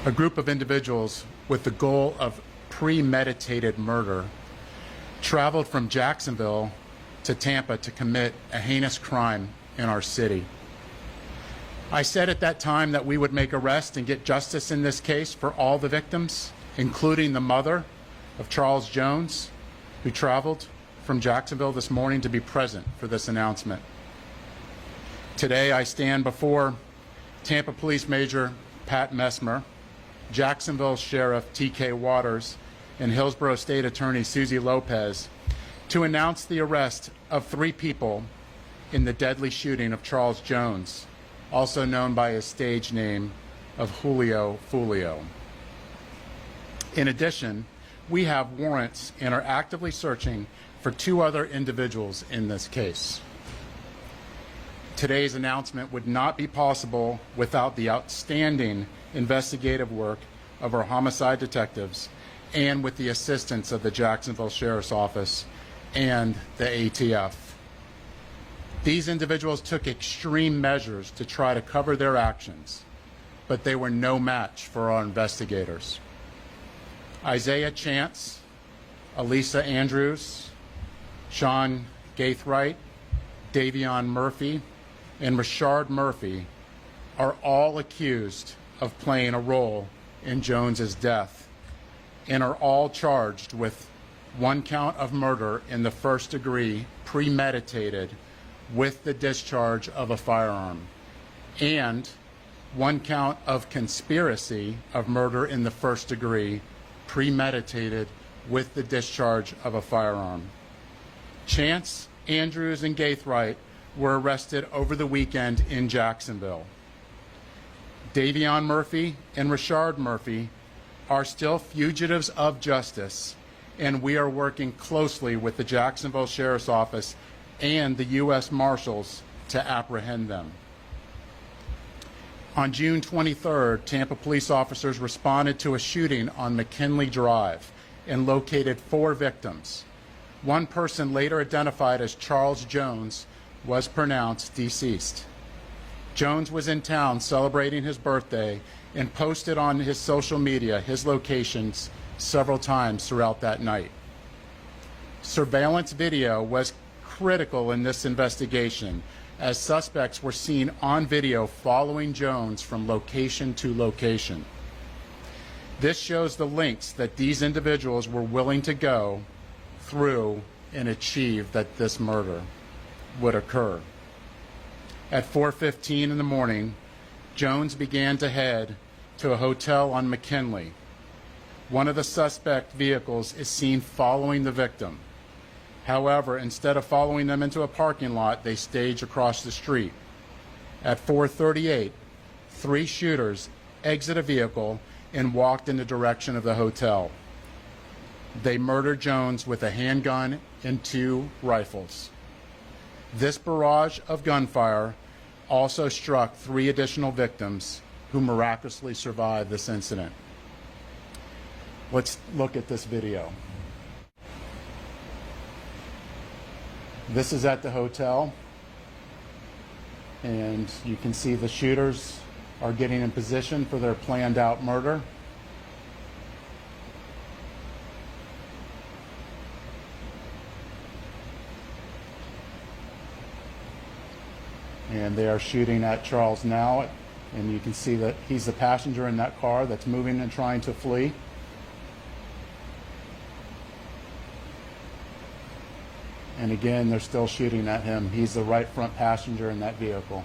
A group of individuals with the goal of premeditated murder traveled from Jacksonville to Tampa to commit a heinous crime in our city. I said at that time that we would make arrests and get justice in this case for all the victims, including the mother of Charles Jones, who traveled from Jacksonville this morning to be present for this announcement. Today I stand before Tampa Police Major Pat Messmer, Jacksonville Sheriff T.K. Waters, and Hillsborough State Attorney Susie Lopez to announce the arrest of 3 people in the deadly shooting of Charles Jones, also known by his stage name of Julio Foolio. In addition, we have warrants and are actively searching for 2 other individuals in this case. Today's announcement would not be possible without the outstanding investigative work of our homicide detectives and with the assistance of the Jacksonville Sheriff's Office and the ATF. These individuals took extreme measures to try to cover their actions, but they were no match for our investigators. Isaiah Chance, Elisa Andrews, Sean Gaithright, Davion Murphy, and Richard Murphy are all accused of playing a role in Jones's death and are all charged with 1 count of murder in the first degree, premeditated with the discharge of a firearm, and 1 count of conspiracy of murder in the first degree, premeditated with the discharge of a firearm. Chance, Andrews, and Gaithright were arrested over the weekend in Jacksonville. Davion Murphy and Richard Murphy are still fugitives of justice, and we are working closely with the Jacksonville Sheriff's Office and the U.S. Marshals to apprehend them. On June 23rd, Tampa police officers responded to a shooting on McKinley Drive and located 4 victims. 1 person, later identified as Charles Jones, was pronounced deceased. Jones was in town celebrating his birthday and posted on his social media his locations several times throughout that night. Surveillance video was critical in this investigation, as suspects were seen on video following Jones from location to location. This shows the lengths that these individuals were willing to go through and achieve that this murder would occur. At 4:15 in the morning, Jones began to head to a hotel on McKinley. One of the suspect vehicles is seen following the victim. However, instead of following them into a parking lot, they stage across the street. At 4:38, 3 shooters exit a vehicle and walked in the direction of the hotel. They murdered Jones with a handgun and 2 rifles. This barrage of gunfire also struck 3 additional victims who miraculously survived this incident. Let's look at this video. This is at the hotel, and you can see the shooters are getting in position for their planned out murder. And they are shooting at Charles now, and you can see that he's the passenger in that car that's moving and trying to flee. And again, they're still shooting at him. He's the right front passenger in that vehicle.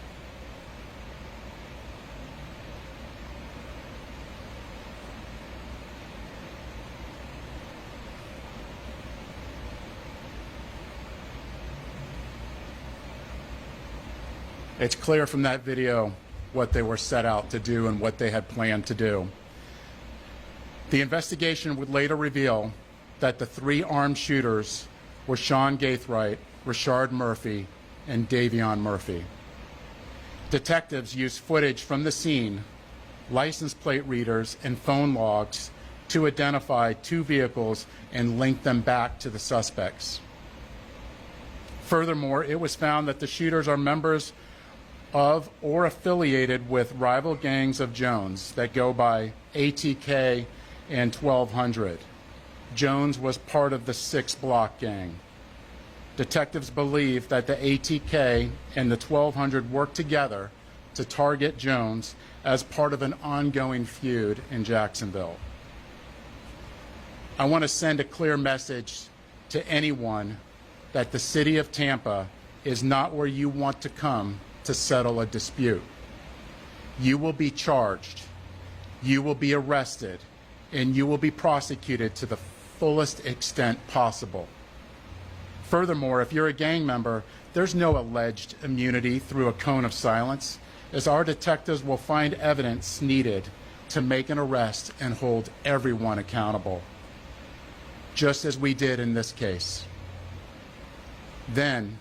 It's clear from that video what they were set out to do and what they had planned to do. The investigation would later reveal that the 3 armed shooters were Sean Gaithright, Richard Murphy, and Davion Murphy. Detectives used footage from the scene, license plate readers, and phone logs to identify 2 vehicles and link them back to the suspects. Furthermore, it was found that the shooters are members of or affiliated with rival gangs of Jones that go by ATK and 1200. Jones was part of the 6 Block gang. Detectives believe that the ATK and the 1200 worked together to target Jones as part of an ongoing feud in Jacksonville. I want to send a clear message to anyone that the city of Tampa is not where you want to come to settle a dispute. You will be charged, you will be arrested, and you will be prosecuted to the fullest extent possible. Furthermore, if you're a gang member, there's no alleged immunity through a cone of silence, as our detectives will find evidence needed to make an arrest and hold everyone accountable, just as we did in this case. Then,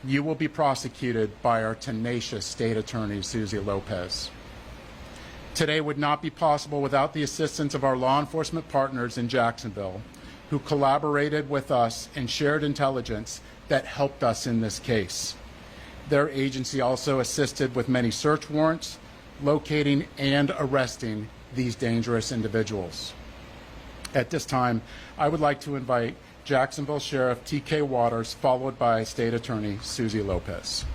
you will be prosecuted by our tenacious state attorney, Susie Lopez. Today would not be possible without the assistance of our law enforcement partners in Jacksonville, who collaborated with us and shared intelligence that helped us in this case. Their agency also assisted with many search warrants, locating and arresting these dangerous individuals. At this time, I would like to invite Jacksonville Sheriff T.K. Waters, followed by State Attorney Susie Lopez.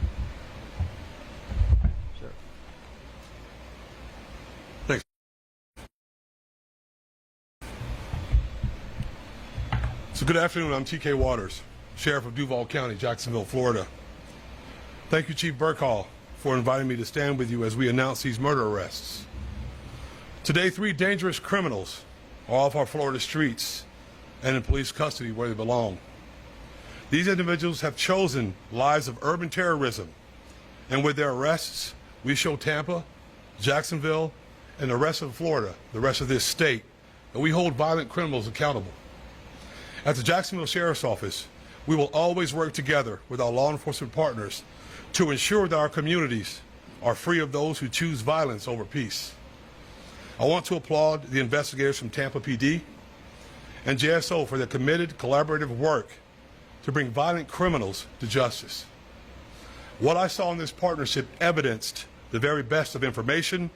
Thanks. So good afternoon, I'm T.K. Waters, Sheriff of Duval County, Jacksonville, Florida. Thank you, Chief Burkhall, for inviting me to stand with you as we announce these murder arrests. Today, 3 dangerous criminals are off our Florida streets and in police custody where they belong. These individuals have chosen lives of urban terrorism, and with their arrests, we show Tampa, Jacksonville, and the rest of Florida, the rest of this state, that we hold violent criminals accountable. At the Jacksonville Sheriff's Office, we will always work together with our law enforcement partners to ensure that our communities are free of those who choose violence over peace. I want to applaud the investigators from Tampa PD and JSO for their committed collaborative work to bring violent criminals to justice. What I saw in this partnership evidenced the very best of information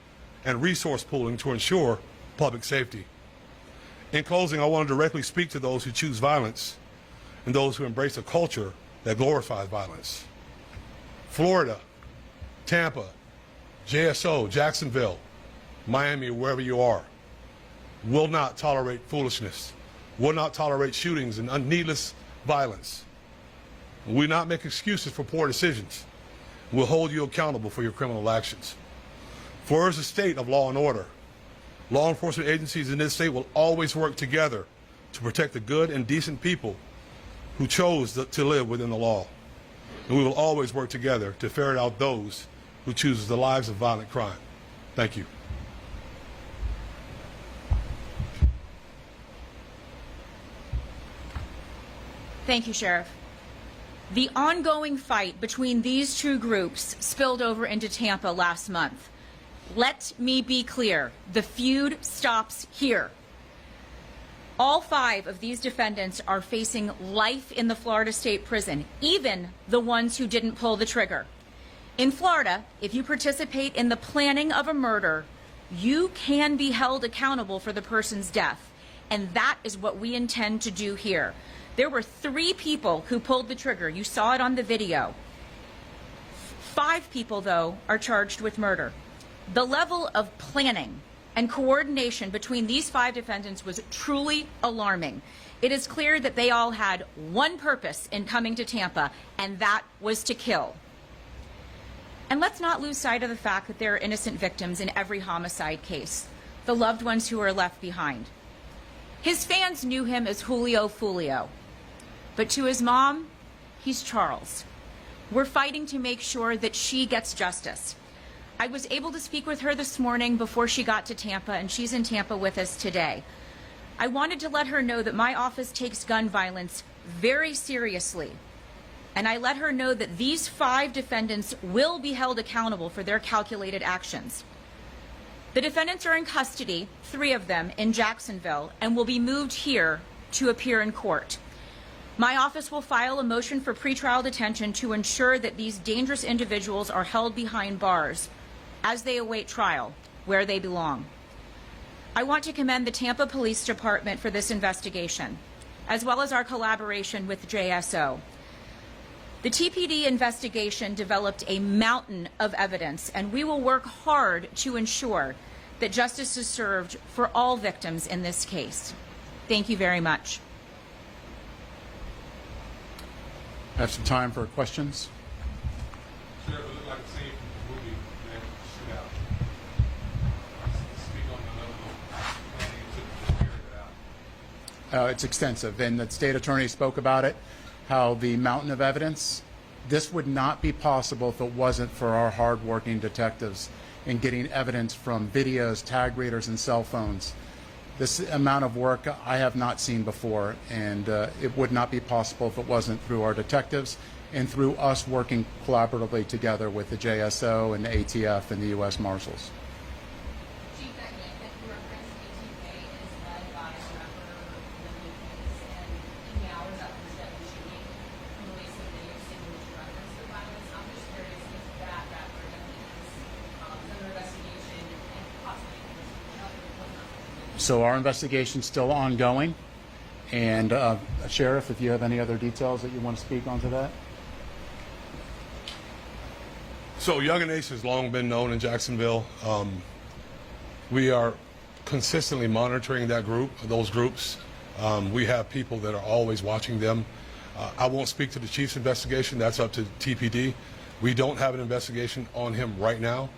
and resource pooling to ensure public safety. In closing, I want to directly speak to those who choose violence and those who embrace a culture that glorifies violence. Florida, Tampa, JSO, Jacksonville, Miami, wherever you are, will not tolerate foolishness, will not tolerate shootings and needless violence. We will not make excuses for poor decisions. We'll hold you accountable for your criminal actions. Florida is a state of law and order. Law enforcement agencies in this state will always work together to protect the good and decent people who chose to live within the law. And we will always work together to ferret out those who choose the lives of violent crime. Thank you. Thank you, Sheriff. The ongoing fight between these 2 groups spilled over into Tampa last month. Let me be clear, the feud stops here. All 5 of these defendants are facing life in the Florida State Prison, even the ones who didn't pull the trigger. In Florida, if you participate in the planning of a murder, you can be held accountable for the person's death. And that is what we intend to do here. There were 3 people who pulled the trigger. You saw it on the video. 5 people, though, are charged with murder. The level of planning and coordination between these 5 defendants was truly alarming. It is clear that they all had one purpose in coming to Tampa, and that was to kill. And let's not lose sight of the fact that there are innocent victims in every homicide case, the loved ones who are left behind. His fans knew him as Julio Foolio, but to his mom, he's Charles. We're fighting to make sure that she gets justice. I was able to speak with her this morning before she got to Tampa, and she's in Tampa with us today. I wanted to let her know that my office takes gun violence very seriously, and I let her know that these 5 defendants will be held accountable for their calculated actions. The defendants are in custody, 3 of them, in Jacksonville, and will be moved here to appear in court. My office will file a motion for pretrial detention to ensure that these dangerous individuals are held behind bars as they await trial, where they belong. I want to commend the Tampa Police Department for this investigation, as well as our collaboration with JSO. The TPD investigation developed a mountain of evidence, and we will work hard to ensure that justice is served for all victims in this case. Thank you very much. I have some time for questions. Sheriff, it looked like a scene from the movie that shoot out. Speak on the level of planning to carry that out. It's extensive, and the state attorney spoke about it, how the mountain of evidence, this would not be possible if it wasn't for our hardworking detectives in getting evidence from videos, tag readers, and cell phones. This amount of work I have not seen before, and it would not be possible if it wasn't through our detectives and through us working collaboratively together with the JSO and the ATF and the U.S. Marshals. Chief, that you referenced ATK is led by a rapper and in the hours after the deadly shooting, released a video statement which referenced the violence. I'm just curious if that rapper is under investigation and possibly So our investigation's still ongoing, and Sheriff, if you have any other details that you want to speak onto that. So Young and Ace has long been known in Jacksonville. We are consistently monitoring those groups. We have people that are always watching them. I won't speak to the chief's investigation. That's up to TPD. We don't have an investigation on him right now,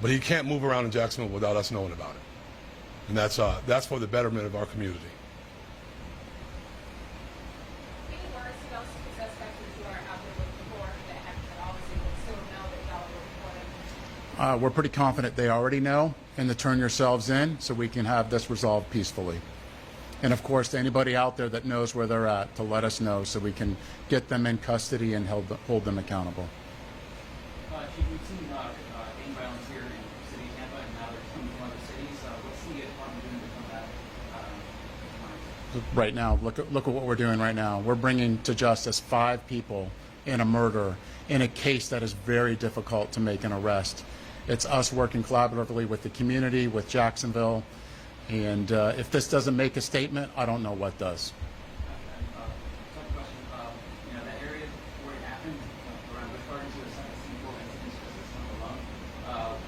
but he can't move around in Jacksonville without us knowing about it. And that's for the betterment of our community. any words about suspects who are out there looking for that obviously will still know that y'all are looking for them? We're pretty confident they already know, and to turn yourselves in so we can have this resolved peacefully. And of course, to anybody out there that knows where they're at, to let us know so we can get them in custody and hold them accountable. Chief, we've seen gang violence here in the city of Tampa, and now they're coming from other cities. What's the department doing to combat crime? Right now, look at what we're doing right now. We're bringing to justice 5 people in a murder in a case that is very difficult to make an arrest. It's us working collaboratively with the community, with Jacksonville, and if this doesn't make a statement, I don't know what does. Second question, that area where it happened, around Busch Gardens, there was 74 incidents just this month alone.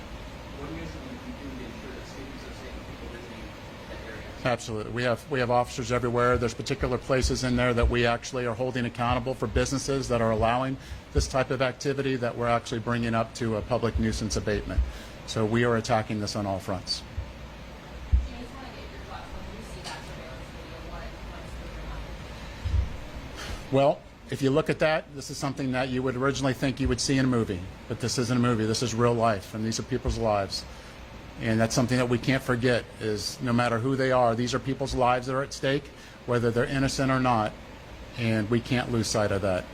What are you guys going to do to ensure that students are safe and people visiting that area? Absolutely. We have officers everywhere. There's particular places in there that we actually are holding accountable for businesses that are allowing this type of activity that we're actually bringing up to a public nuisance abatement. So we are attacking this on all fronts. I just want to get your thoughts when you see that surveillance video. What's the reaction? Well, if you look at that, this is something that you would originally think you would see in a movie, but this isn't a movie. This is real life, and these are people's lives. And that's something that we can't forget is no matter who they are, these are people's lives that are at stake, whether they're innocent or not, and we can't lose sight of that.